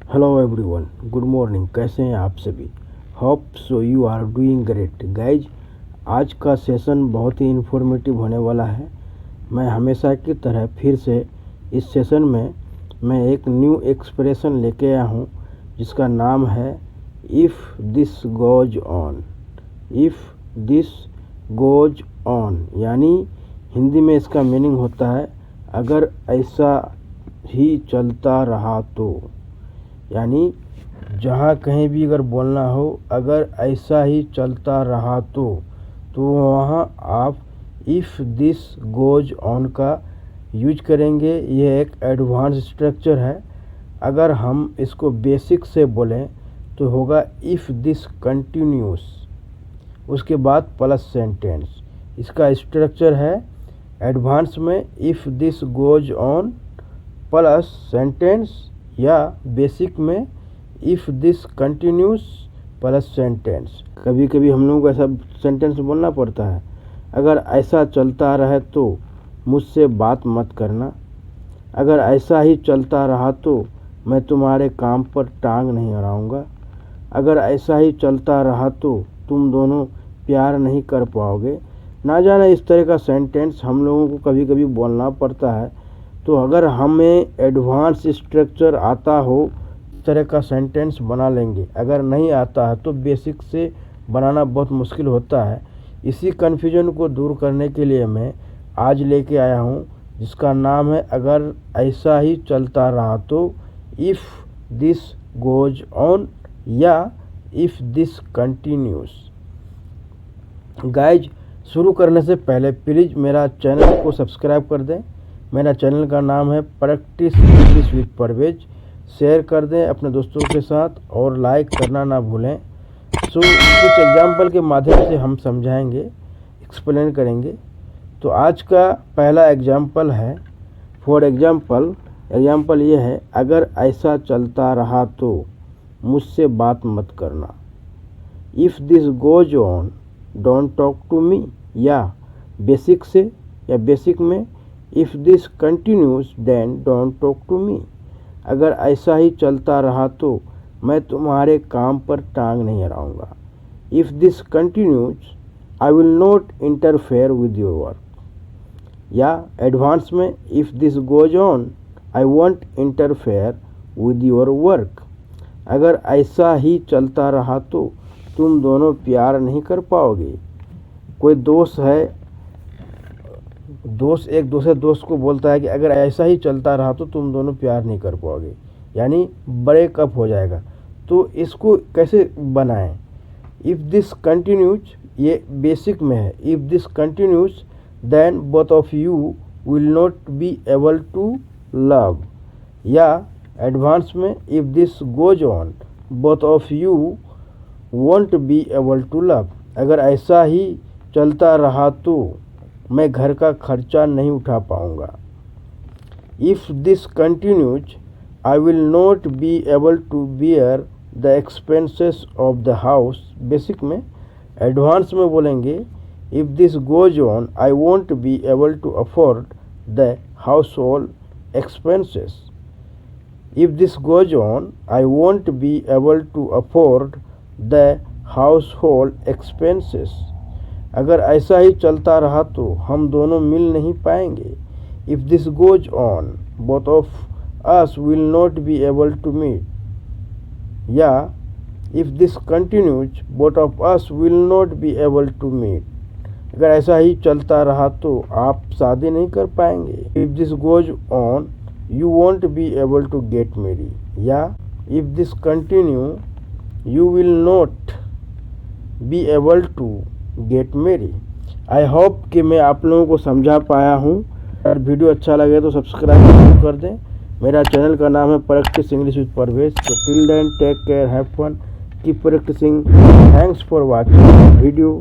Hello everyone, good morning. कैसे हैं आप सभी? Hope so you are doing great guys. आज का सेशन बहुत ही इन्फॉर्मेटिव होने वाला है। मैं हमेशा की तरह फिर से इस सेशन में मैं एक न्यू एक्सप्रेशन लेके आया हूँ जिसका नाम है if this goes on. If this goes on यानी हिंदी में इसका मीनिंग होता है अगर ऐसा ही चलता रहा तो। यानी जहाँ कहीं भी अगर बोलना हो अगर ऐसा ही चलता रहा तो वहाँ आप इफ़ दिस गोज ऑन का यूज करेंगे। यह एक एडवांस स्ट्रक्चर है। अगर हम इसको बेसिक से बोलें तो होगा इफ़ दिस कंटिन्यूस, उसके बाद प्लस सेंटेंस। इसका स्ट्रक्चर है एडवांस में if this goes on plus sentence, या बेसिक में if this continuous plus sentence. कभी कभी हम लोगों को ऐसा सेंटेंस बोलना पड़ता है, अगर ऐसा चलता रहे तो मुझसे बात मत करना। अगर ऐसा ही चलता रहा तो मैं तुम्हारे काम पर टांग नहीं अड़ाऊँगा। अगर ऐसा ही चलता रहा तो तुम दोनों प्यार नहीं कर पाओगे। ना जाने इस तरह का सेंटेंस हम लोगों को कभी कभी बोलना पड़ता है। तो अगर हमें एडवांस स्ट्रक्चर आता हो इस तरह का सेंटेंस बना लेंगे। अगर नहीं आता है तो बेसिक से बनाना बहुत मुश्किल होता है। इसी कन्फ्यूजन को दूर करने के लिए मैं आज लेके आया हूँ जिसका नाम है अगर ऐसा ही चलता रहा तो, इफ़ दिस गोज ऑन या इफ़ दिस कंटिन्यूस। गाइज, शुरू करने से पहले प्लीज़ मेरा चैनल को सब्सक्राइब कर दें। मेरा चैनल का नाम है practice English with Parvez. Share कर दें अपने दोस्तों के साथ और लाइक करना ना भूलें। सो कुछ एग्जाम्पल के माध्यम से हम समझाएंगे, एक्सप्लेन करेंगे। तो आज का पहला एग्जाम्पल है, फॉर एग्जाम्पल ये है, अगर ऐसा चलता रहा तो मुझसे बात मत करना। If this goes on don't talk to me, या बेसिक में if this continues then don't talk to me. अगर ऐसा ही चलता रहा तो मैं तुम्हारे काम पर टांग नहीं अड़ाऊँगा। If this continues I will not interfere with your work, या एडवांस में if this goes on I won't interfere with your work. अगर ऐसा ही चलता रहा तो तुम दोनों प्यार नहीं कर पाओगे। कोई दोस्त एक दूसरे दोस्त को बोलता है कि अगर ऐसा ही चलता रहा तो तुम दोनों प्यार नहीं कर पाओगे, यानी ब्रेकअप हो जाएगा। तो इसको कैसे बनाएं? इफ़ दिस कंटिन्यूज, ये बेसिक में है। If this continues then both of you will not be able to love, या एडवांस में if this goes on both of you won't be able to love. अगर ऐसा ही चलता रहा तो मैं घर का खर्चा नहीं उठा पाऊँगा। If this continues I will not be able to bear the expenses of the house. Basic में एडवांस में बोलेंगे if this goes on I won't be able to afford the household expenses. If this goes on I won't be able to afford the household expenses. अगर ऐसा ही चलता रहा तो हम दोनों मिल नहीं पाएंगे। If this goes on both of us will not be able to meet, या if this continues both of us will not be able to meet. अगर ऐसा ही चलता रहा तो आप शादी नहीं कर पाएंगे। If this goes on you won't be able to get marry, या if this continue you will not be able to get marry. I hope कि मैं आप लोगों को समझा पाया हूँ। अगर वीडियो अच्छा लगे तो सब्सक्राइब कर दें। मेरा चैनल का नाम है प्रैक्टिस इंग्लिश विद परवेज। तो till then take care, have fun, keep practising. Thanks for watching video.